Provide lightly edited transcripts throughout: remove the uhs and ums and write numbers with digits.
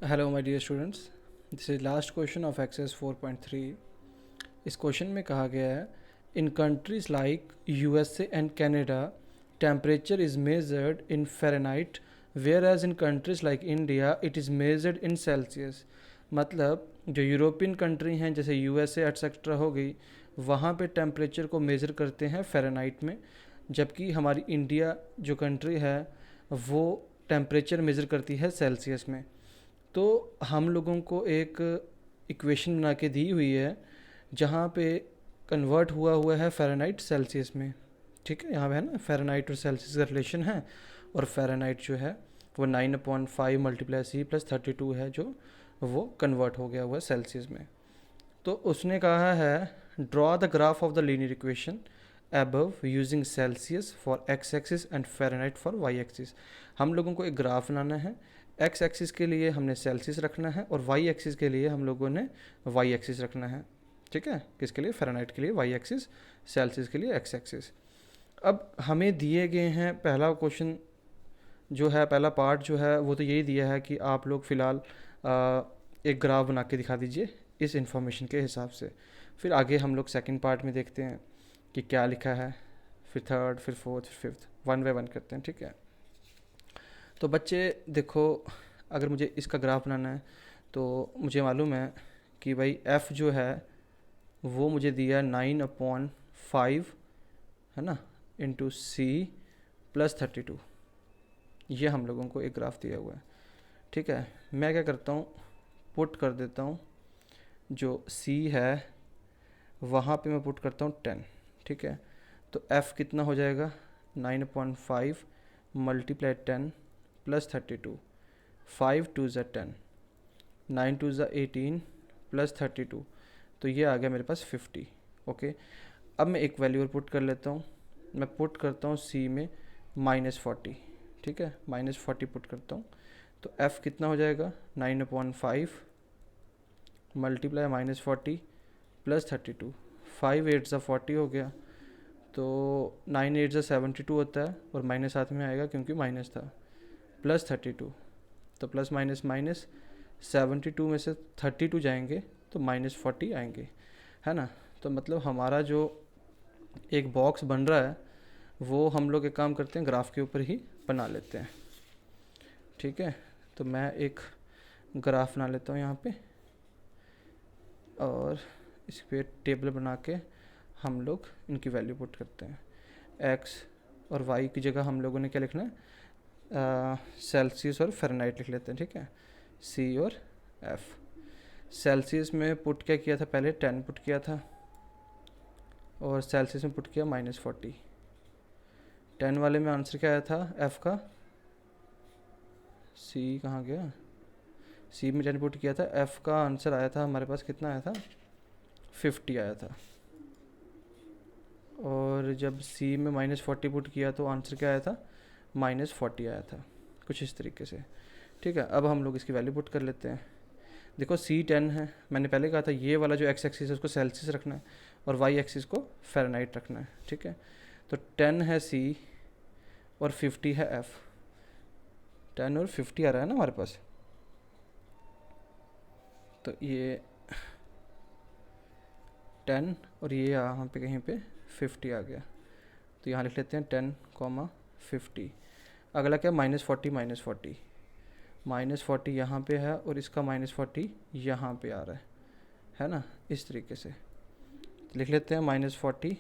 Hello my dear students, this is last question of exercise 4.3। इस question में कहा गया है, in countries like USA and Canada temperature is measured in Fahrenheit whereas in countries like India it is measured in Celsius. मतलब जो European country हैं जैसे USA etcetera हो गई, वहाँ पे टेम्परेचर को मेज़र करते हैं फ़ारेनहाइट में, जबकि हमारी इंडिया जो कंट्री है वो टेम्परेचर मेज़र करती है सेल्सियस में। तो हम लोगों को एक इक्वेशन बना के दी हुई है जहाँ पे कन्वर्ट हुआ हुआ है फ़ारेनहाइट सेल्सियस में। ठीक है, यहाँ पे है ना फ़ारेनहाइट और सेल्सियस का रिलेशन है, और फ़ारेनहाइट जो है वो 9/5 मल्टीप्लाई सी प्लस 32 है, जो वो कन्वर्ट हो गया हुआ है सेल्सियस में। तो उसने कहा है, draw the graph of the linear equation above using Celsius for x axis and Fahrenheit for y axis. हम लोगों को एक ग्राफ बनाना है। एक्स एक्सिस के लिए हमने सेल्सियस रखना है और वाई एक्सिस के लिए हम लोगों ने वाई एक्सिस रखना है। ठीक है, किसके लिए? फ़ारेनहाइट के लिए वाई एक्सिस, सेल्सियस के लिए एक्स एक्सिस। अब हमें दिए गए हैं, पहला क्वेश्चन जो है, पहला पार्ट जो है वो तो यही दिया है कि आप लोग फ़िलहाल एक ग्राफ बना के दिखा दीजिए इस इंफॉर्मेशन के हिसाब से। फिर आगे हम लोग सेकंड पार्ट में देखते हैं कि क्या लिखा है, फिर थर्ड, फिर फोर्थ, फिर फिफ्थ, वन बाय वन करते हैं। ठीक है, तो बच्चे देखो, अगर मुझे इसका ग्राफ बनाना है तो मुझे मालूम है कि भाई एफ़ जो है वो मुझे दिया 9/5, है ना, इंटू सी प्लस 32। ये हम लोगों को एक ग्राफ दिया हुआ है। ठीक है, मैं क्या करता हूँ, पुट कर देता हूँ जो सी है वहाँ पे मैं पुट करता हूँ 10। ठीक है, तो एफ़ कितना हो जाएगा, 9/5 मल्टीप्लाई 10 प्लस 32, 5 2 ज़ा 10, 9 2 ज़ा 18 प्लस 32, तो ये आ गया मेरे पास 50। ओके, अब मैं एक वैल्यू और पुट कर लेता हूँ। मैं पुट करता हूँ सी में -40। ठीक है, -40 पुट करता हूँ, तो एफ़ कितना हो जाएगा, 9/5 मल्टीप्लाई -40 प्लस 32, 5 8 ज़ा 40 हो गया, तो 9 8 ज़ा 72 होता है, और माइनस साथ में आएगा क्योंकि माइनस था, प्लस 32, तो प्लस माइनस माइनस, 72 में से 32 जाएंगे तो -40 आएंगे, है ना। तो मतलब हमारा जो एक बॉक्स बन रहा है वो हम लोग एक काम करते हैं, ग्राफ के ऊपर ही बना लेते हैं। ठीक है, तो मैं एक ग्राफ बना लेता हूँ यहाँ पे, और इस पर टेबल बना के हम लोग इनकी वैल्यू पुट करते हैं। एक्स और वाई की जगह हम लोगों ने क्या लिखना है, सेल्सियस और फ़ारेनहाइट लिख लेते हैं। ठीक है, सी और एफ़। सेल्सियस में पुट क्या किया था, पहले 10 पुट किया था, और सेल्सियस में पुट किया -40। 10 वाले में आंसर क्या आया था एफ़ का, सी कहाँ गया, सी में 10 पुट किया था, एफ़ का आंसर आया था हमारे पास, कितना आया था, 50 आया था। और जब सी में -40 पुट किया तो आंसर क्या आया था, -40 आया था, कुछ इस तरीके से। ठीक है, अब हम लोग इसकी वैल्यू पुट कर लेते हैं। देखो सी 10 है, मैंने पहले कहा था ये वाला जो एक्स एक्सिस है उसको सेल्सियस रखना है और वाई एक्सिस को फ़ारेनहाइट रखना है। ठीक है, तो 10 है सी और 50 है एफ़। 10 और 50 आ रहा है ना हमारे पास, तो ये 10 और ये यहाँ पे कहीं पे 50 आ गया, तो यहाँ लिख लेते हैं 10, 50। अगला क्या, -40 -40 यहाँ पे है, और इसका -40 यहाँ पे आ रहा है ना, इस तरीके से लिख लेते हैं। -40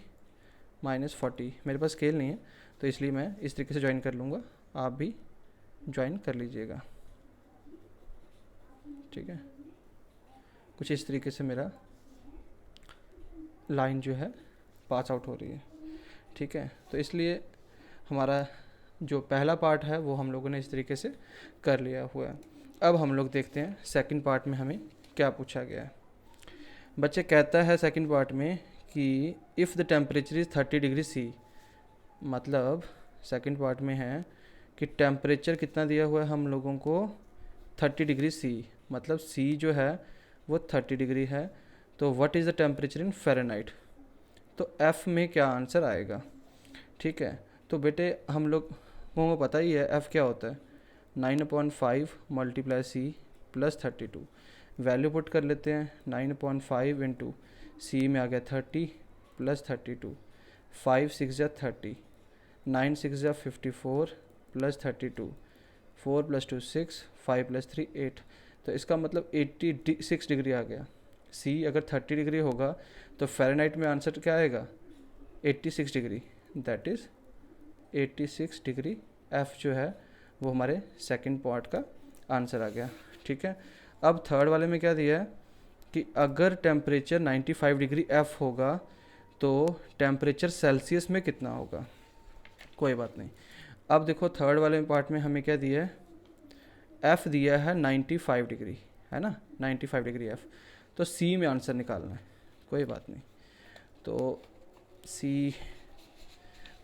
-40, मेरे पास स्केल नहीं है तो इसलिए मैं इस तरीके से ज्वाइन कर लूँगा, आप भी ज्वाइन कर लीजिएगा। ठीक है, कुछ इस तरीके से मेरा लाइन जो है पास आउट हो रही है। ठीक है, तो इसलिए हमारा जो पहला पार्ट है वो हम लोगों ने इस तरीके से कर लिया हुआ है। अब हम लोग देखते हैं सेकंड पार्ट में हमें क्या पूछा गया है। बच्चे कहता है सेकंड पार्ट में कि if the temperature is 30 degree C, मतलब सेकंड पार्ट में है कि टेम्परेचर कितना दिया हुआ है हम लोगों को, 30 डिग्री सी, मतलब सी जो है वो 30 डिग्री है, तो what is the temperature in Fahrenheit, तो एफ़ में क्या आंसर आएगा। ठीक है, तो बेटे हम लोग को पता ही है एफ़ क्या होता है, 9/5 multiply C plus 32। Value put कर लेते हैं, 9.5 इंटू सी में आ गया 30 प्लस 32, 5 6 जा 30, 9 6 जा 54 प्लस 32, 4 + 2 6, 5 + 3 8। तो इसका मतलब 86 डिग्री आ गया। सी अगर 30 डिग्री होगा तो फ़ारेनहाइट में आंसर क्या आएगा, 86 degree, that is 86 degree. F जो है वो हमारे सेकंड पार्ट का आंसर आ गया। ठीक है, अब थर्ड वाले में क्या दिया है कि अगर टेम्परेचर 95 डिग्री एफ़ होगा तो टेम्परेचर सेल्सियस में कितना होगा। कोई बात नहीं। अब देखो थर्ड वाले पार्ट में हमें क्या दिया है, एफ़ दिया है 95 डिग्री, है ना, 95 डिग्री एफ़। तो सी में आंसर निकालना है, कोई बात नहीं। तो सी,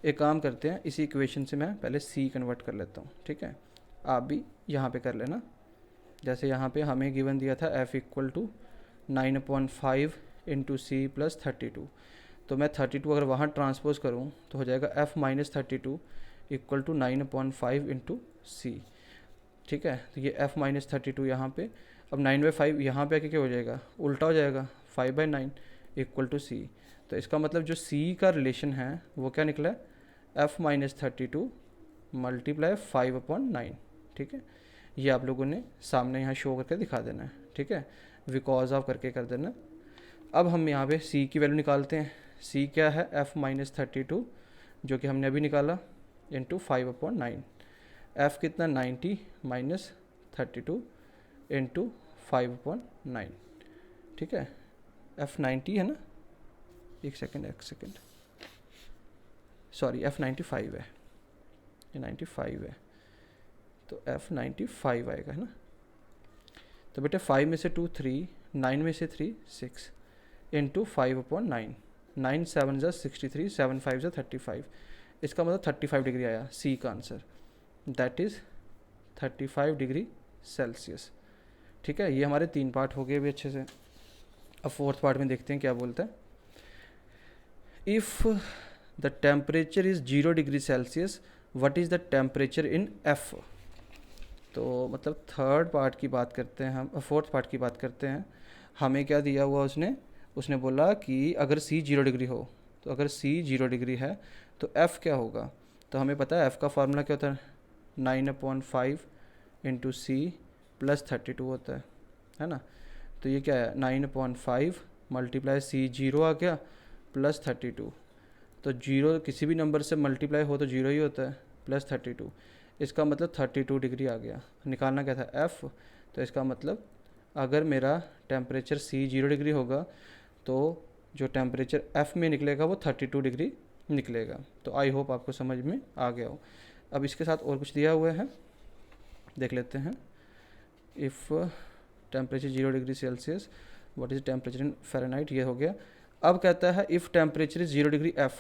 एक काम करते हैं, इसी इक्वेशन से मैं पहले सी कन्वर्ट कर लेता हूँ। ठीक है, आप भी यहाँ पे कर लेना। जैसे यहाँ पे हमें गिवन दिया था F equal to 9.5 into C plus 32। तो मैं 32 अगर वहाँ ट्रांसपोज करूँ तो हो जाएगा F minus 32 equal to 9.5 into C. ठीक है, तो ये एफ़ माइनस 32 यहाँ पे, अब 9/5 यहाँ पे आके क्या हो जाएगा, उल्टा हो जाएगा, 5/9 इक्वल टू सी। तो इसका मतलब जो सी का रिलेशन है वो क्या निकला है, एफ़ माइनस 32 मल्टीप्लाई 5/9। ठीक है, ये आप लोगों ने सामने यहाँ शो करके दिखा देना है। ठीक है, बिकॉज ऑफ करके कर देना। अब हम यहाँ पे सी की वैल्यू निकालते हैं। सी क्या है, एफ़ माइनस 32 जो कि हमने अभी निकाला इंटू 5/9। एफ़ कितना, 90 माइनस 32 इंटू 5/9। ठीक है, एफ़ 90 है ना, एक सेकेंड, सॉरी एफ़ 95 है, ये 95 है, तो एफ़ 95 आएगा, है ना। तो बेटे 5 में से 2 3, 9 में से 3 6 इंटू 5/9, 9 7 जा 63, 7 5 जा 35। इसका मतलब 35 डिग्री आया सी का answer, that is 35 degree Celsius. ठीक है, ये हमारे 3 पार्ट हो गए अभी अच्छे से। अब फोर्थ पार्ट में देखते हैं क्या बोलता है। If the temperature is 0 degree Celsius, what is the temperature in F. तो मतलब थर्ड पार्ट की बात करते हैं हम, फोर्थ पार्ट की बात करते हैं। हमें क्या दिया हुआ उसने बोला कि अगर सी 0 डिग्री हो, तो अगर सी 0 डिग्री है तो एफ़ क्या होगा। तो हमें पता है एफ़ का फार्मूला क्या होता है, 9/5 इंटू सी प्लस 32 होता है ना। तो ये क्या है, 9/5 मल्टीप्लाई सी 0 आ गया प्लस 32। तो 0 किसी भी नंबर से मल्टीप्लाई हो तो 0 ही होता है, प्लस 32। इसका मतलब 32 डिग्री आ गया। निकालना क्या था, एफ़। तो इसका मतलब अगर मेरा टेम्परेचर सी 0 डिग्री होगा तो जो टेम्परेचर एफ़ में निकलेगा वो 32 डिग्री निकलेगा। तो आई होप आपको समझ में आ गया हो। अब इसके साथ और कुछ दिया हुआ है, देख लेते हैं। If temperature 0 degree Celsius, what is temperature in Fahrenheit, ये हो गया। अब कहता है if temperature is 0 degree F.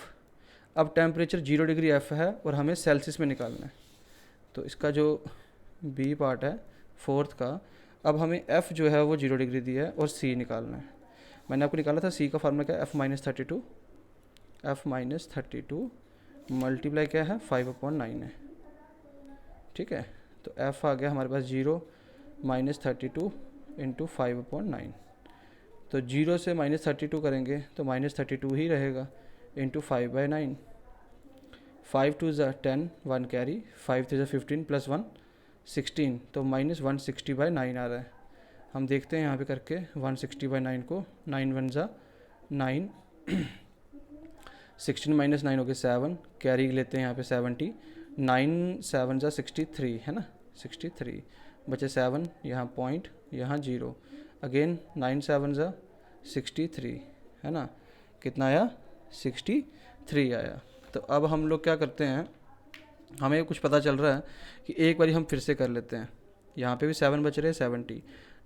अब टेम्परेचर 0 डिग्री एफ़ है और हमें सेल्सियस में निकालना है। तो इसका जो बी पार्ट है फोर्थ का, अब हमें एफ़ जो है वो 0 डिग्री दिया है और सी निकालना है। मैंने आपको निकाला था सी का फार्मूला क्या है, F minus 32, F minus 32 multiply क्या है 5/9 है। ठीक है, तो एफ़ आ गया हमारे पास 0 माइनस 32 इंटू 5/9। तो 0 से माइनस 32 करेंगे तो माइनस 32 ही रहेगा इंटू 5/9। 5 2 ज़ा 10, 1 कैरी, 5 3 ज़ा 15 प्लस 1 16, तो माइनस 160/9 आ रहा है। हम देखते हैं यहाँ पे करके 160/9 को, 9 1 ज़ा 9, 16 माइनस 9 हो गया 7, कैरी लेते हैं यहाँ पे 70, 9 7 ज़ा 63, है ना, 63 बचे 7, यहाँ पॉइंट, यहाँ 0, अगेन 9 7 ज़ा 63, है ना, कितना आया, 63 आया। तो अब हम लोग क्या करते हैं, हमें कुछ पता चल रहा है कि एक बारी हम फिर से कर लेते हैं। यहाँ पे भी 7 बच रहे हैं, 70,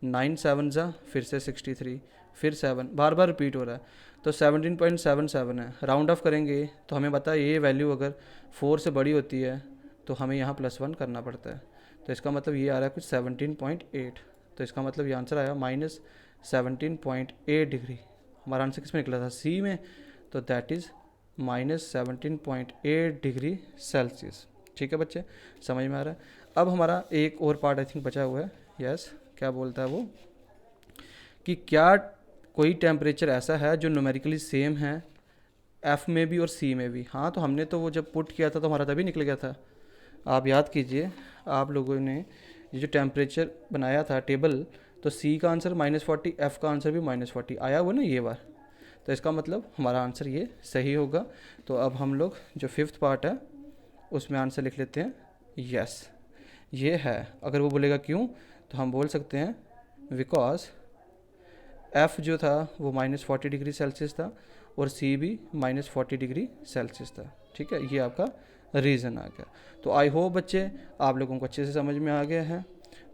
9 7 ज़ा फिर से 63, फिर 7, बार बार रिपीट हो रहा है। तो 17.77 है। राउंड ऑफ करेंगे तो हमें पता है ये वैल्यू अगर 4 से बड़ी होती है तो हमें यहाँ +1 करना पड़ता है। तो इसका मतलब ये आ रहा है कुछ 17.8। तो इसका मतलब ये आंसर आया माइनस 17.8 डिग्री। हमारा आंसर किस में निकला था, सी में। तो that is minus 17.8 degree Celsius. ठीक है बच्चे, समझ में आ रहा है। अब हमारा एक और पार्ट आई थिंक बचा हुआ है, यस क्या बोलता है वो, कि क्या कोई टेम्परेचर ऐसा है जो न्यूमेरिकली सेम है एफ़ में भी और सी में भी। हाँ, तो हमने तो वो जब पुट किया था तो हमारा तभी निकल गया था। आप याद कीजिए, आप लोगों ने ये जो टेम्परेचर बनाया था टेबल, तो सी का आंसर -40, एफ़ का आंसर भी -40 आया हुआ ना ये बार। तो इसका मतलब हमारा आंसर ये सही होगा। तो अब हम लोग जो फिफ्थ पार्ट है उसमें आंसर लिख लेते हैं यस, ये है। अगर वो बोलेगा क्यों, तो हम बोल सकते हैं बिकॉज एफ़ जो था वो -40 डिग्री सेल्सियस था और सी भी -40 डिग्री सेल्सियस था। ठीक है, ये आपका रीज़न आ गया। तो आई होप बच्चे आप लोगों को अच्छे से समझ में आ गया है।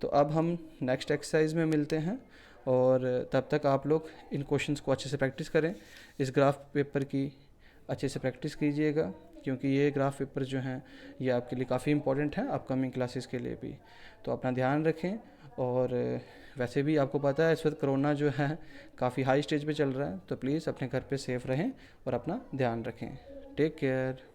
तो अब हम नेक्स्ट एक्सरसाइज में मिलते हैं, और तब तक आप लोग इन क्वेश्चंस को अच्छे से प्रैक्टिस करें। इस ग्राफ पेपर की अच्छे से प्रैक्टिस कीजिएगा, क्योंकि ये ग्राफ पेपर जो हैं ये आपके लिए काफ़ी इंपॉर्टेंट है अपकमिंग क्लासेस के लिए भी। तो अपना ध्यान रखें। और वैसे भी आपको पता है इस वक्त कोरोना जो है काफ़ी हाई स्टेज पे चल रहा है, तो प्लीज़ अपने घर पे सेफ रहें और अपना ध्यान रखें। Take care.